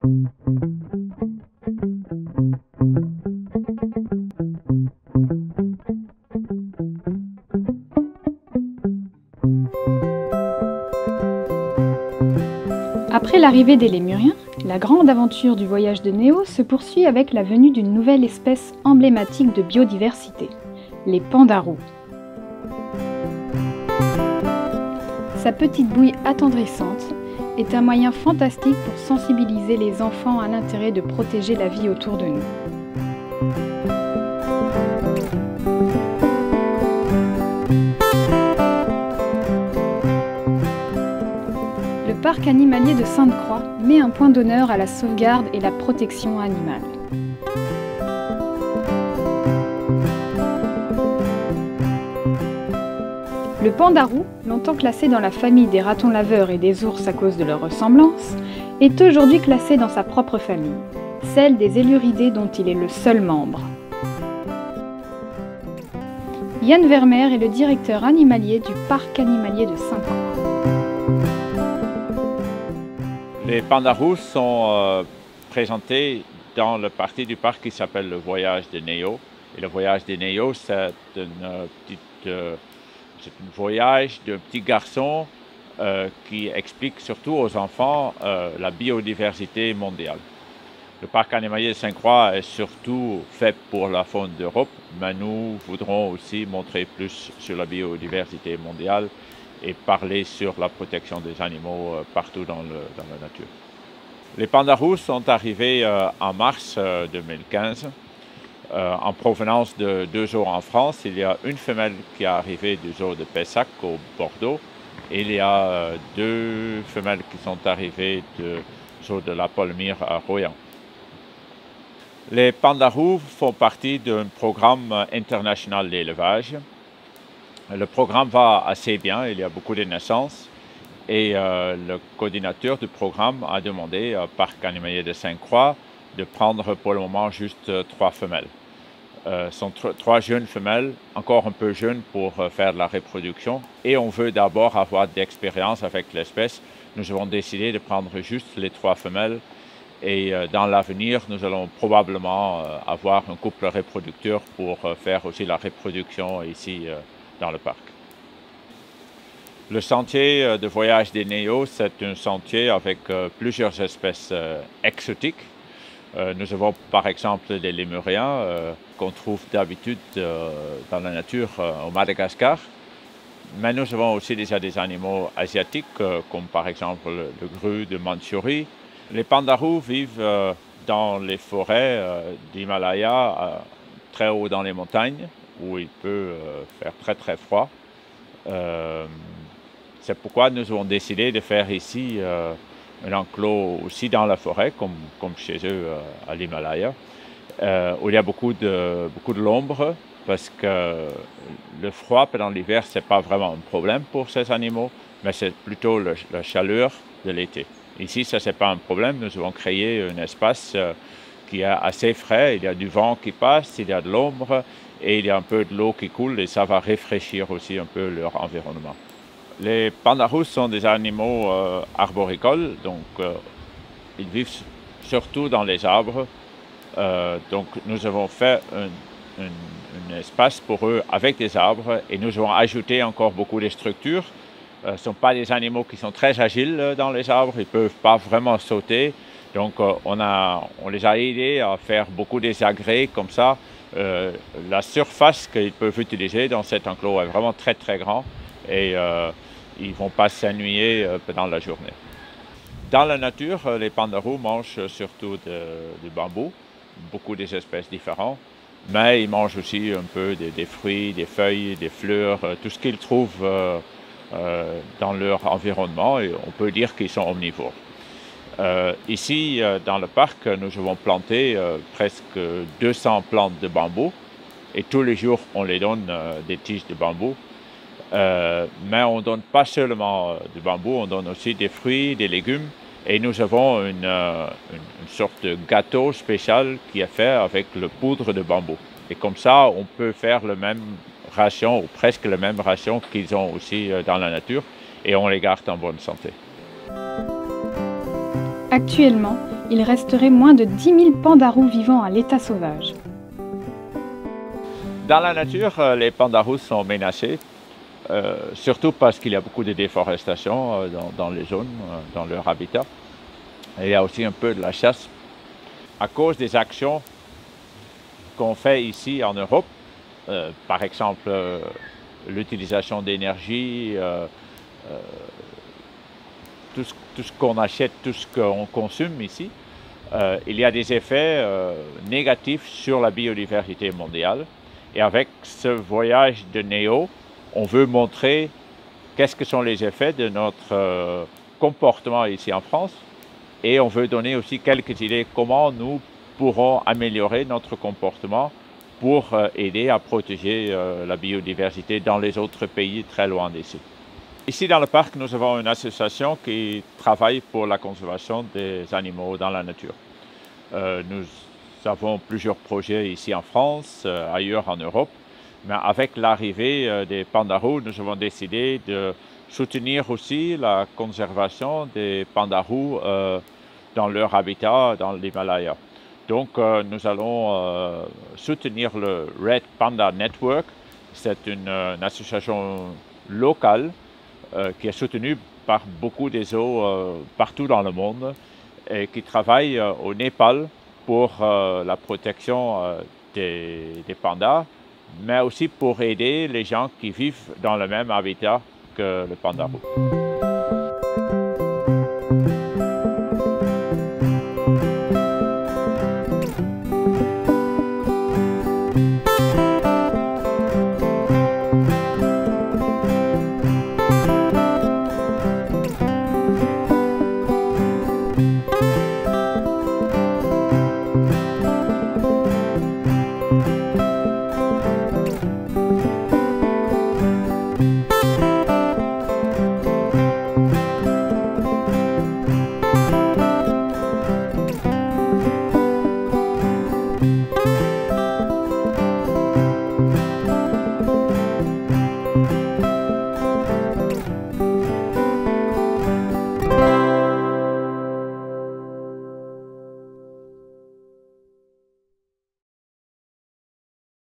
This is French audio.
Après l'arrivée des lémuriens, la grande aventure du voyage de Néo se poursuit avec la venue d'une nouvelle espèce emblématique de biodiversité, les pandarous. Sa petite bouille attendrissante est un moyen fantastique pour sensibiliser les enfants à l'intérêt de protéger la vie autour de nous. Le parc animalier de Sainte-Croix met un point d'honneur à la sauvegarde et la protection animale. Le pandarou, longtemps classé dans la famille des ratons laveurs et des ours à cause de leur ressemblance, est aujourd'hui classé dans sa propre famille, celle des Éluridés dont il est le seul membre. Yann Vermeer est le directeur animalier du parc animalier de Sainte-Croix. Les pandarous sont présentés dans le partie du parc qui s'appelle le voyage de Néo. Et le voyage de Néo, c'est un voyage d'un petit garçon qui explique surtout aux enfants la biodiversité mondiale. Le parc animalier de Sainte-Croix est surtout fait pour la faune d'Europe, mais nous voudrons aussi montrer plus sur la biodiversité mondiale et parler sur la protection des animaux partout dans la nature. Les pandarous sont arrivés en mars 2015. En provenance de 2 jours en France, il y a une femelle qui est arrivée du zoo de Pessac au Bordeaux et il y a 2 femelles qui sont arrivées du zoo de la Palmyre à Royan. Les pandarous font partie d'un programme international d'élevage. Le programme va assez bien, il y a beaucoup de naissances et le coordinateur du programme a demandé au parc animalier de Sainte-Croix de prendre pour le moment juste 3 femelles. Ce sont 3 jeunes femelles, encore un peu jeunes pour faire de la reproduction et on veut d'abord avoir d'expérience avec l'espèce. Nous avons décidé de prendre juste les 3 femelles et dans l'avenir, nous allons probablement avoir un couple reproducteur pour faire aussi la reproduction ici dans le parc. Le sentier de voyage des Néo, c'est un sentier avec plusieurs espèces exotiques. Nous avons par exemple des lémuriens qu'on trouve d'habitude dans la nature au Madagascar. Mais nous avons aussi déjà des animaux asiatiques comme par exemple le gru de Mandchourie. Les pandarous vivent dans les forêts d'Himalaya, très haut dans les montagnes, où il peut faire très très froid. C'est pourquoi nous avons décidé de faire ici un enclos aussi dans la forêt, comme chez eux à l'Himalaya, où il y a beaucoup de l'ombre, parce que le froid pendant l'hiver, ce n'est pas vraiment un problème pour ces animaux, mais c'est plutôt la chaleur de l'été. Ici, ça, ce n'est pas un problème. Nous avons créé un espace qui est assez frais. Il y a du vent qui passe, il y a de l'ombre et il y a un peu de l'eau qui coule et ça va rafraîchir aussi un peu leur environnement. Les pandarous sont des animaux arboricoles, donc ils vivent surtout dans les arbres. Donc nous avons fait un espace pour eux avec des arbres et nous avons ajouté encore beaucoup de structures. Ce ne sont pas des animaux qui sont très agiles dans les arbres, ils ne peuvent pas vraiment sauter. Donc on les a aidés à faire beaucoup des agrès comme ça. La surface qu'ils peuvent utiliser dans cet enclos est vraiment très très grand et ils ne vont pas s'ennuyer pendant la journée. Dans la nature, les pandarous mangent surtout du bambou, beaucoup des espèces différentes, mais ils mangent aussi un peu des fruits, des feuilles, des fleurs, tout ce qu'ils trouvent dans leur environnement et on peut dire qu'ils sont omnivores. Ici, dans le parc, nous avons planté presque 200 plantes de bambou et tous les jours, on les donne des tiges de bambou. Mais on ne donne pas seulement du bambou, on donne aussi des fruits, des légumes et nous avons une sorte de gâteau spécial qui est fait avec le poudre de bambou. Et comme ça, on peut faire le même ration ou presque la même ration qu'ils ont aussi dans la nature et on les garde en bonne santé. Actuellement, il resterait moins de 10 000 pandarous vivant à l'état sauvage. Dans la nature, les pandarous sont menacés, surtout parce qu'il y a beaucoup de déforestation dans les zones, dans leur habitat. Et il y a aussi un peu de la chasse. À cause des actions qu'on fait ici en Europe, par exemple l'utilisation d'énergie, tout ce qu'on achète, tout ce qu'on consomme ici, il y a des effets négatifs sur la biodiversité mondiale. Et avec ce voyage de Neo, on veut montrer qu'est-ce que sont les effets de notre comportement ici en France. Et on veut donner aussi quelques idées comment nous pourrons améliorer notre comportement pour aider à protéger la biodiversité dans les autres pays très loin d'ici. Ici dans le parc, nous avons une association qui travaille pour la conservation des animaux dans la nature. Nous avons plusieurs projets ici en France, ailleurs en Europe, mais avec l'arrivée des pandarous, nous avons décidé de soutenir aussi la conservation des pandarous dans leur habitat dans l'Himalaya. Donc nous allons soutenir le Red Panda Network. C'est une association locale qui est soutenue par beaucoup des zoos partout dans le monde et qui travaille au Népal pour la protection des pandas, mais aussi pour aider les gens qui vivent dans le même habitat que le pandarou.